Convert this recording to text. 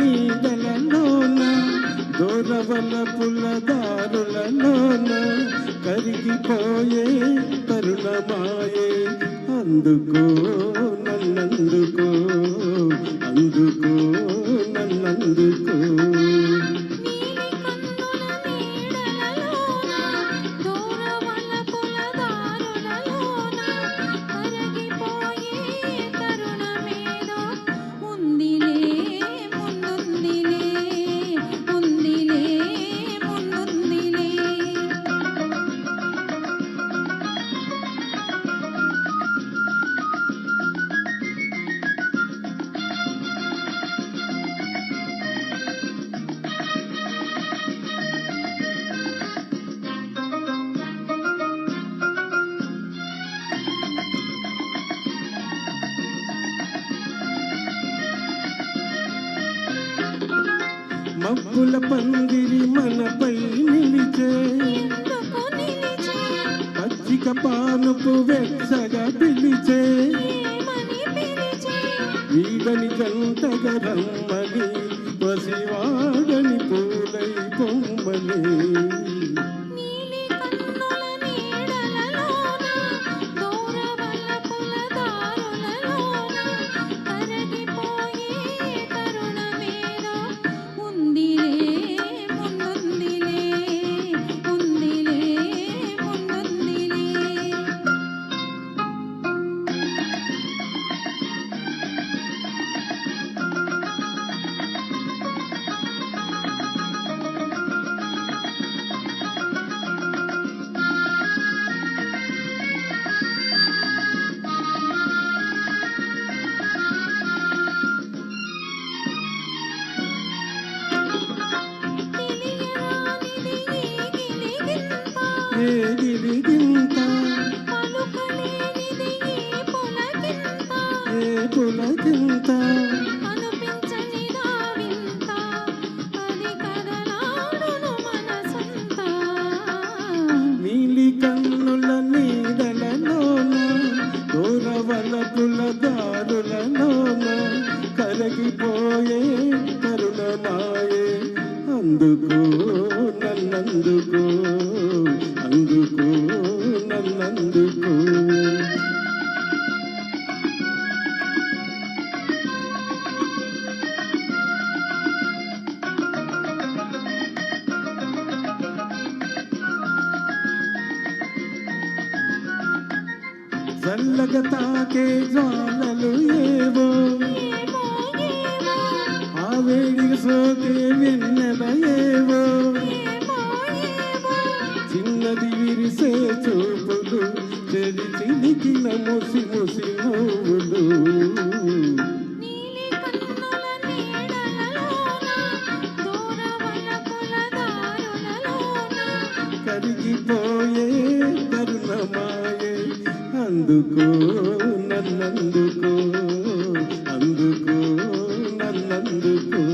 నీడలలోన దూరవల పుల్లదారులలోన కరిగిపోయే తరుణమాయే అందుకో నన్నందుకో అందుకో నన్నందుకో మబ్బుల పందిరి మనపై నిలిచే పచ్చిక పానుపు వెచ్చగా పిలిచే వీడని జంటగా రమ్మని పసివాడని పూలై పొమ్మని గిరిగింత ఏ పులకింత నీలి కన్నుల నీడలలోన దూరవల పులదారులలోన కరగిపోయే కరుణమాయే అందుకో నన్నందుకో అందుకో నన్నందుకో చల్లగా తాకే జ్వాలలు ఏవో ఆ వేడికి సోకే వెన్నెల ఏవో చిన్నది విరిసే చూపులు చెడి చిలికిన ముసి ముసి నవ్వులు కరిగిపోయే కరుణమాయే అందుకో నన్నందుకో అందుకో నన్నందుకో